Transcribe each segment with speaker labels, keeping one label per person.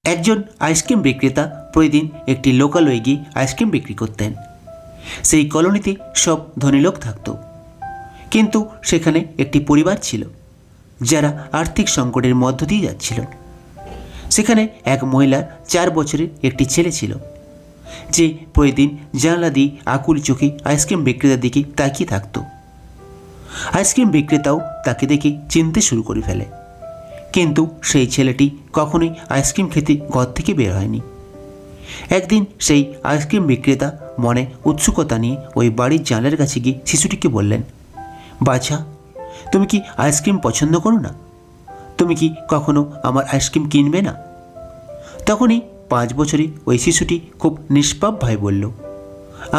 Speaker 1: একজন আইসক্রিম বিক্রেতা প্রতিদিন একটি লোকালয়ে গিয়ে আইসক্রিম বিক্রি করতেন। সেই কলোনিতে সব ধনী লোক থাকত, কিন্তু সেখানে একটি পরিবার ছিল যারা আর্থিক সংকটের মধ্য দিয়ে যাচ্ছিল। সেখানে এক মহিলার 4 বছরের একটি ছেলে ছিল, যে প্রতিদিন জানলা দিয়ে আকুল চোখে আইসক্রিম বিক্রেতার দিকে তাকিয়ে থাকত। আইসক্রিম বিক্রেতাও তাকে দেখে চিনতে শুরু করে ফেলে, কিন্তু সেই ছেলেটি কখনোই আইসক্রিম খেতে ঘর থেকে বের হয়নি। একদিন সেই আইসক্রিম বিক্রেতা মনে উৎসুকতা নিয়ে ওই বাড়ির জানলার কাছে গিয়ে শিশুটিকে বললেন, বাছা, তুমি কি আইসক্রিম পছন্দ করো না? তুমি কি কখনো আমার আইসক্রিম কিনবে না? তখনই 5 বছরে ওই শিশুটি খুব নিষ্পাপভাবে বলল,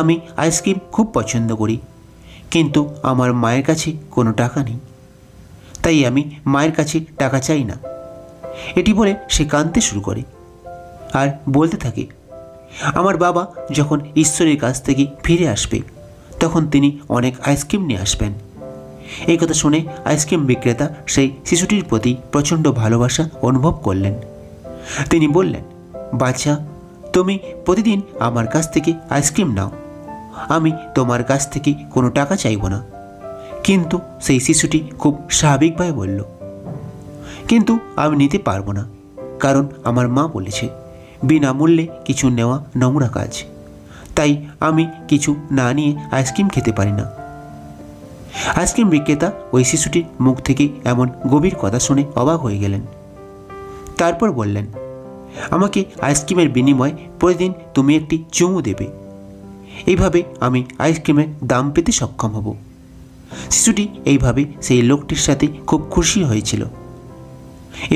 Speaker 1: আমি আইসক্রিম খুব পছন্দ করি, কিন্তু আমার মায়ের কাছে কোনো টাকা নেই, তাই আমি মায়ের কাছে টাকা চাই না। এটি বলে সে কাঁদতে শুরু করে আর বলতে থাকে, আমার বাবা যখন ঈশ্বরের কাছ থেকে ফিরে আসবে তখন তিনি অনেক আইসক্রিম নিয়ে আসবেন। এই কথা শুনে আইসক্রিম বিক্রেতা সেই শিশুটির প্রতি প্রচণ্ড ভালোবাসা অনুভব করলেন। তিনি বললেন, বাচ্চা, তুমি প্রতিদিন আমার কাছ থেকে আইসক্রিম নাও, আমি তোমার কাছ থেকে কোনো টাকা চাইব না। কিন্তু সেই শিশুটি খুব স্বাভাবিকভাবে বলল, কিন্তু আমি নিতে পারবো না, কারণ আমার মা বলেছে বিনামূল্যে কিছু নেওয়া নোংরা কাজ, তাই আমি কিছু না নিয়ে আইসক্রিম খেতে পারি না। আইসক্রিম বিক্রেতা ওই শিশুটির মুখ থেকে এমন গভীর কথা শুনে অবাক হয়ে গেলেন। তারপর বললেন, আমাকে আইসক্রিমের বিনিময়ে প্রতিদিন তুমি একটি চুমু দেবে, এইভাবে আমি আইসক্রিমের দাম পেতে সক্ষম হব। শিশুটি এইভাবে সেই লোকটির সাথে খুব খুশি হয়েছিল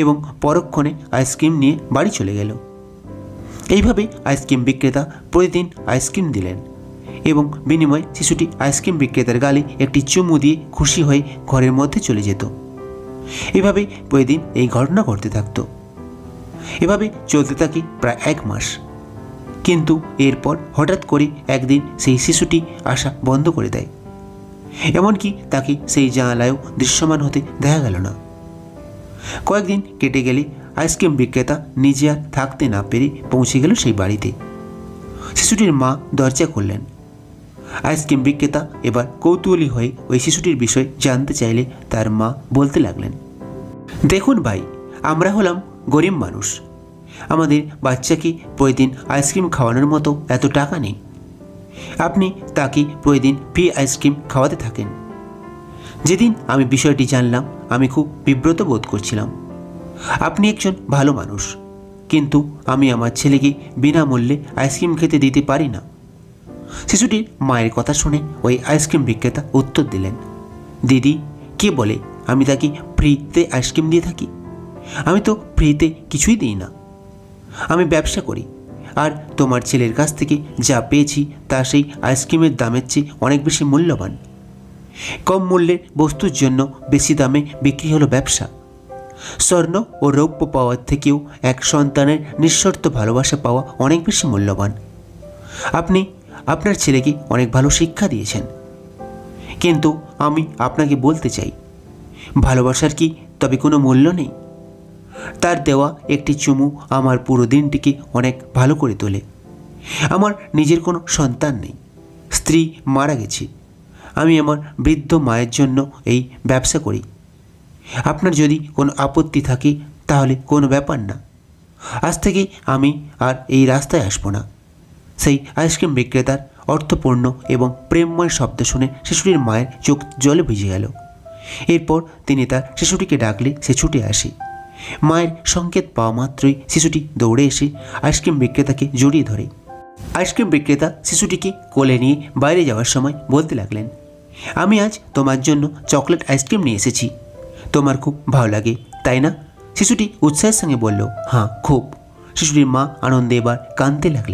Speaker 1: এবং পরক্ষণে আইসক্রিম নিয়ে বাড়ি চলে গেল। এইভাবে আইসক্রিম বিক্রেতা প্রতিদিন আইসক্রিম দিলেন এবং বিনিময়ে শিশুটি আইসক্রিম বিক্রেতার গালে একটি চুমু দিয়ে খুশি হয়ে ঘরের মধ্যে চলে যেত। এভাবে প্রতিদিন এই ঘটনা ঘটতে থাকত। এভাবে চলতে থাকে প্রায় 1 মাস। কিন্তু এরপর হঠাৎ করে একদিন সেই শিশুটি আসা বন্ধ করে দেয়, এমনকি তাকে সেই জানালায়ও দৃশ্যমান হতে দেখা গেল না। কয়েকদিন কেটে গেলে আইসক্রিম বিক্রেতা নিজে আর থাকতে না পেরে পৌঁছে গেল সেই বাড়িতে। শিশুটির মা দরজা খুললেন। আইসক্রিম বিক্রেতা এবার কৌতূহলী হয়ে ওই শিশুটির বিষয়ে জানতে চাইলে তার মা বলতে লাগলেন, দেখুন ভাই, আমরা হলাম গরিব মানুষ, আমাদের বাচ্চাকে প্রতিদিন আইসক্রিম খাওয়ানোর মতো এত টাকা নেই। আপনি তাকে প্রতিদিন ফ্রি আইসক্রিম খাওয়াতে থাকেন। যেদিন আমি বিষয়টি জানলাম আমি খুব বিব্রত বোধ করছিলাম। আপনি একজন ভালো মানুষ, কিন্তু আমি আমার ছেলেকে বিনামূল্যে আইসক্রিম খেতে দিতে পারি না। শিশুটির মায়ের কথা শুনে ওই আইসক্রিম বিক্রেতা উত্তর দিলেন, দিদি, কে বলে আমি তাকে ফ্রিতে আইসক্রিম দিয়ে থাকি? আমি তো ফ্রিতে কিছুই দিই না, আমি ব্যবসা করি, আর তোমার ছেলের কাছ থেকে যা পেয়েছি তা সেই আইসক্রিমের দামের চেয়ে অনেক বেশি মূল্যবান। কম মূল্যের বস্তুর জন্য বেশি দামে বিক্রি হলো ব্যবসা। স্বর্ণ ও রৌপ্য পাওয়ার থেকেও এক সন্তানের নিঃশর্ত ভালোবাসা পাওয়া অনেক বেশি মূল্যবান। আপনি আপনার ছেলেকে অনেক ভালো শিক্ষা দিয়েছেন, কিন্তু আমি আপনাকে বলতে চাই, ভালোবাসার কি তবে কোনো মূল্য নেই? তার দেওয়া একটি চুমু আমার পুরো দিনটিকে অনেক ভালো করে তোলে। আমার নিজের কোনো সন্তান নেই, স্ত্রী মারা গেছে, আমি আমার বৃদ্ধ মায়ের জন্য এই ব্যবসা করি। আপনার যদি কোনো আপত্তি থাকে তাহলে কোনো ব্যাপার না, আজ থেকে আমি আর এই রাস্তায় আসবো না। সেই আইসক্রিম বিক্রেতার অর্থপূর্ণ এবং প্রেমময় শব্দ শুনে শিশুটির মায়ের চোখ জলে ভিজে গেল। এরপর তিনি তার শিশুটিকে ডাকলে সে ছুটে আসে। মায়ের সংকেত পাওয়া মাত্রই শিশুটি দৌড়ে এসে আইসক্রিম বিক্রেতাকে জড়িয়ে ধরে। আইসক্রিম বিক্রেতা শিশুটিকে কোলে নিয়ে বাইরে যাওয়ার সময় বলতে লাগলেন, আমি আজ তোমার জন্য চকলেট আইসক্রিম নিয়ে এসেছি, তোমার খুব ভালো লাগে তাই না? শিশুটি উৎসাহের সঙ্গে বলল, হ্যাঁ খুব। শিশুটির মা আনন্দে এবার কাঁদতে লাগলেন।